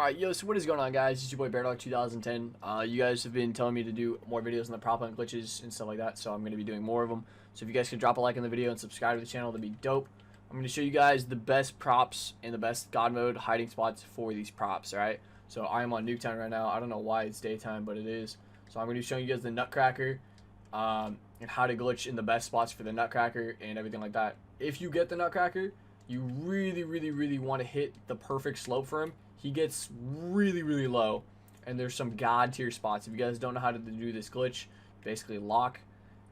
Alright, yo, so what is going on, guys? It's your boy BearDog 2010. You guys have been telling me to do more videos on the prop hunt glitches and stuff like that, so I'm going to be doing more of them. So if you guys could drop a like on the video and subscribe to the channel, that'd be dope. I'm going to show you guys the best props and the best God mode hiding spots for these props, alright? So I am on Nuketown right now. I don't know why it's daytime, but it is. So I'm going to be showing you guys the Nutcracker and how to glitch in the best spots for the Nutcracker and everything like that. If you get the Nutcracker, you really want to hit the perfect slope for him. He gets really low, and there's some god tier spots. If you guys don't know how to do this glitch, basically lock.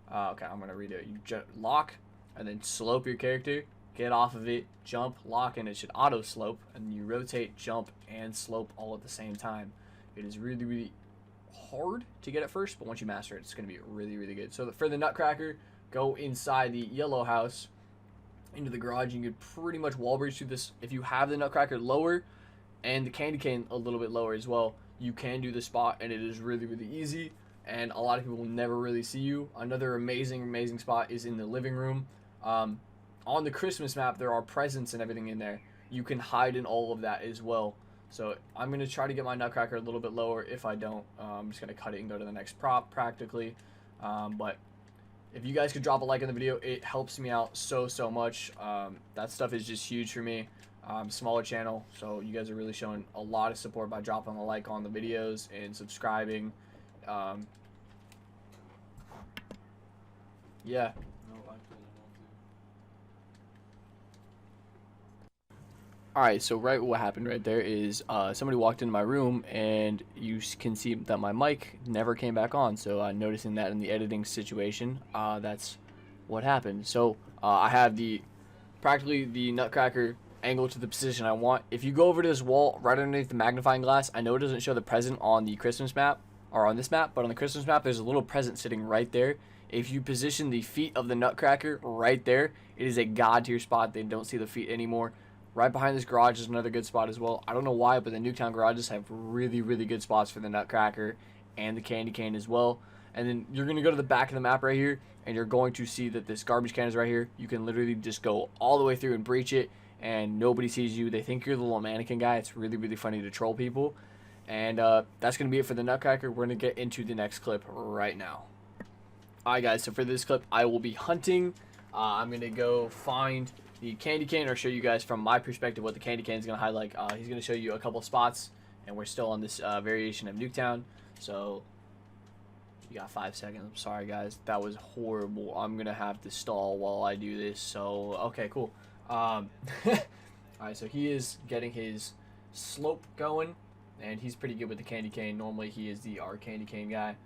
Okay, I'm gonna redo it. You lock, and then slope your character. Get off of it, jump, lock, and it should auto slope. And you rotate, jump, and slope all at the same time. It is really hard to get at first, but once you master it, it's gonna be really good. So for the Nutcracker, go inside the yellow house into the garage. You can pretty much wall breach through this. If you have the Nutcracker lower and the candy cane a little bit lower as well, you can do the spot, and it is really easy, and a lot of people will never really see you. Another amazing spot is in the living room. On the Christmas map, there are presents and everything in there. You can hide in all of that as well. So I'm going to try to get my Nutcracker a little bit lower. If I don't, I'm just going to cut it and go to the next prop practically. But if you guys could drop a like on the video, it helps me out so much. That stuff is just huge for me. Smaller channel, so you guys are really showing a lot of support by dropping a like on the videos and subscribing. Yeah. Alright, so what happened right there is somebody walked into my room, and you can see that my mic never came back on. So noticing that in the editing situation, that's what happened. So I have practically the Nutcracker angle to the position I want. If you go over to this wall right underneath the magnifying glass, I know it doesn't show the present on the Christmas map or on this map, but on the Christmas map there's a little present sitting right there. If you position the feet of the Nutcracker right there, it is a god tier spot. They don't see the feet anymore. Right behind this garage is another good spot as well. I don't know why, but the Nuketown garages have really good spots for the Nutcracker and the candy cane as well. And then you're going to go to the back of the map right here, and you're going to see that this garbage can is right here. You can literally just go all the way through and breach it, and nobody sees you. They think you're the little mannequin guy. It's really funny to troll people. And that's going to be it for the Nutcracker. We're going to get into the next clip right now. Alright guys, so for this clip, I will be hunting. I'm going to go find the candy cane, or show you guys from my perspective what the candy cane is going to highlight. He's going to show you a couple spots, and we're still on this variation of Nuketown. So you got 5 seconds. I'm sorry guys, that was horrible. I'm going to have to stall while I do this. So okay, cool. Alright, so he is getting his slope going, and he's pretty good with the candy cane. Normally he is our candy cane guy,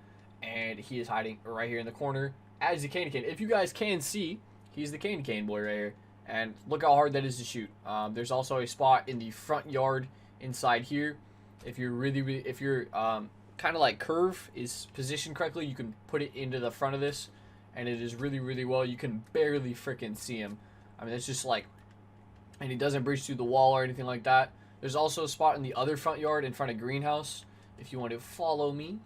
and he is hiding right here in the corner as the candy cane. If you guys can see, he's the candy cane boy right here, and look how hard that is to shoot. There's also a spot in the front yard inside here. If you're if your kind of like curve is positioned correctly, you can put it into the front of this, and it is really well. You can barely freaking see him. I mean, it's just like, and he doesn't breach through the wall or anything like that. There's also a spot in the other front yard in front of greenhouse. If you want to follow me,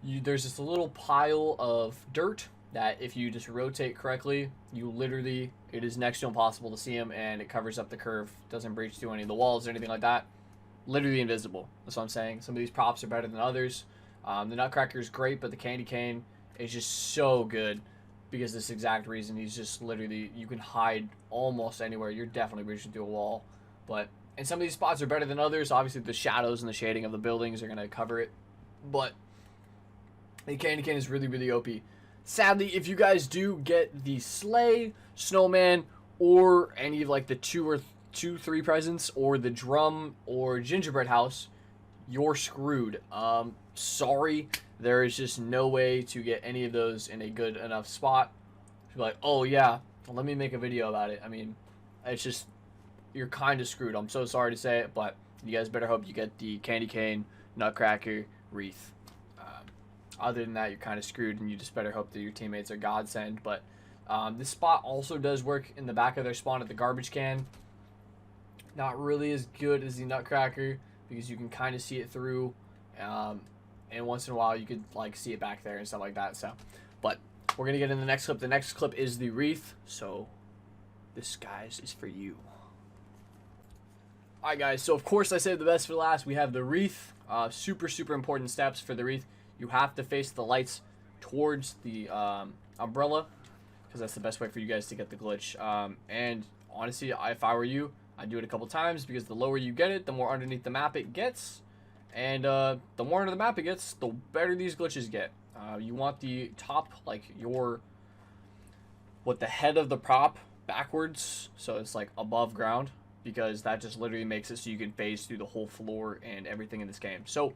there's just a little pile of dirt that if you just rotate correctly, it is next to impossible to see him, and it covers up the curve. Doesn't breach through any of the walls or anything like that. Literally invisible. That's what I'm saying. Some of these props are better than others. The Nutcracker is great, but the candy cane is just so good because this exact reason. He's just literally, you can hide almost anywhere. You're definitely breaching through a wall. And some of these spots are better than others. Obviously, the shadows and the shading of the buildings are going to cover it. But the candy cane is really OP. Sadly, if you guys do get the sleigh, snowman, or any of like the two, 3 presents, or the drum or gingerbread house, you're screwed. Sorry, there is just no way to get any of those in a good enough spot to be like, oh yeah, let me make a video about it. I mean, it's just, you're kind of screwed. I'm so sorry to say it, but you guys better hope you get the candy cane, Nutcracker, wreath. Other than that, you're kind of screwed, and you just better hope that your teammates are godsend. But this spot also does work in the back of their spawn at the garbage can. Not really as good as the Nutcracker, because you can kind of see it through, and once in a while you could like see it back there and stuff like that. So, but we're gonna get in the next clip. The next clip is the wreath. So this, guys, is for you. Alright guys, so of course I saved the best for last. We have the wreath. Super important steps for the wreath. You have to face the lights towards the umbrella, because that's the best way for you guys to get the glitch. And honestly, if I were you, I'd do it a couple times, because the lower you get it, the more underneath the map it gets. And the more under the map it gets, the better these glitches get. You want the top, like the head of the prop backwards, so it's like above ground, because that just literally makes it so you can phase through the whole floor and everything in this game. So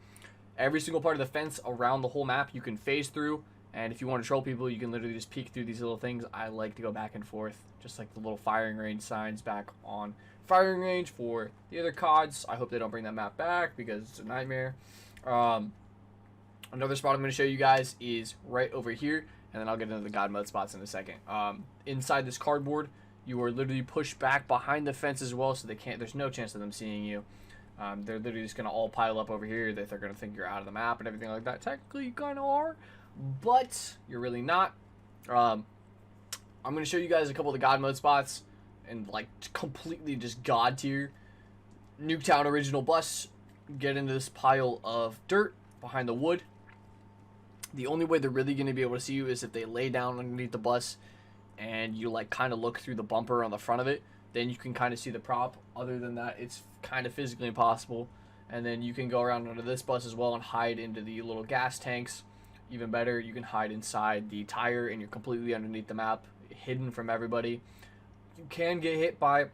every single part of the fence around the whole map you can phase through, and if you want to troll people, you can literally just peek through these little things. I like to go back and forth, just like the little firing range signs back on firing range for the other CODs. I hope they don't bring that map back, because it's a nightmare. Another spot I'm going to show you guys is right over here, and then I'll get into the God mode spots in a second. Inside this cardboard, you are literally pushed back behind the fence as well, so there's no chance of them seeing you. They're literally just going to all pile up over here. They're going to think you're out of the map and everything like that. Technically, you kind of are, but you're really not. I'm going to show you guys a couple of the God mode spots, and like completely just God tier. Nuketown original bus. Get into this pile of dirt behind the wood. The only way they're really going to be able to see you is if they lay down underneath the bus and you like kind of look through the bumper on the front of it. Then you can kind of see the prop. Other than that, it's kind of physically impossible. And then you can go around under this bus as well and hide into the little gas tanks. Even better, you can hide inside the tire and you're completely underneath the map, hidden from everybody. You can get hit by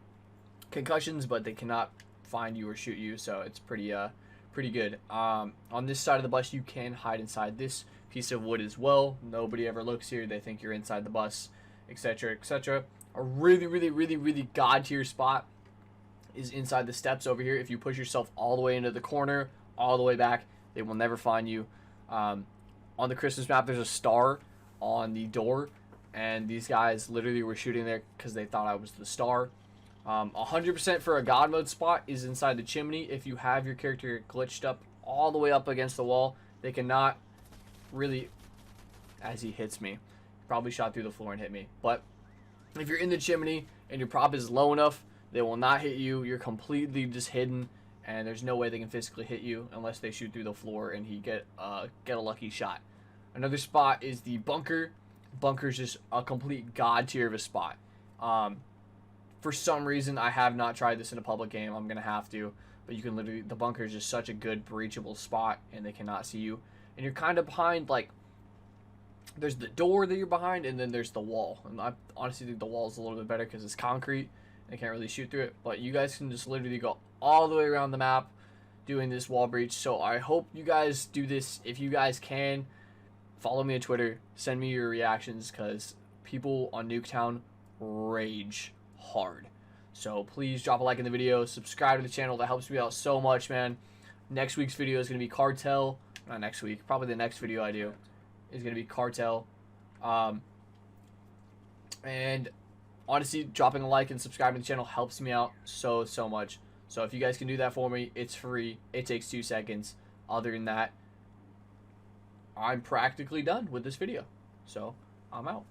concussions, but they cannot find you or shoot you, so it's pretty good. On this side of the bus, you can hide inside this piece of wood as well. Nobody ever looks here. They think you're inside the bus, etc., etc. A really God tier spot is inside the steps over here. If you push yourself all the way into the corner, all the way back, they will never find you. On the Christmas map, there's a star on the door, and these guys literally were shooting there because they thought I was the star. 100% for a God mode spot is inside the chimney. If you have your character glitched up all the way up against the wall, they cannot really, as he hits me, probably shot through the floor and hit me. But if you're in the chimney and your prop is low enough, they will not hit you. You're completely just hidden, and there's no way they can physically hit you unless they shoot through the floor and he get a lucky shot. Another spot is the bunker. Bunker's just a complete God tier of a spot. For some reason, I have not tried this in a public game. I'm gonna have to, but you can literally, the bunker is just such a good breachable spot, and they cannot see you. And you're kind of behind, like, there's the door that you're behind, and then there's the wall. And I honestly think the wall is a little bit better because it's concrete. They can't really shoot through it, but you guys can just literally go all the way around the map doing this wall breach. So I hope you guys do this. If you guys can, follow me on Twitter, send me your reactions, because people on Nuketown rage hard. So please drop a like in the video, subscribe to the channel. That helps me out so much, man. Next week's video is going to be Cartel. Not next week, probably the next video I do is going to be Cartel. And honestly, dropping a like and subscribing to the channel helps me out so much. So if you guys can do that for me, it's free. It takes 2 seconds. Other than that, I'm practically done with this video. So I'm out.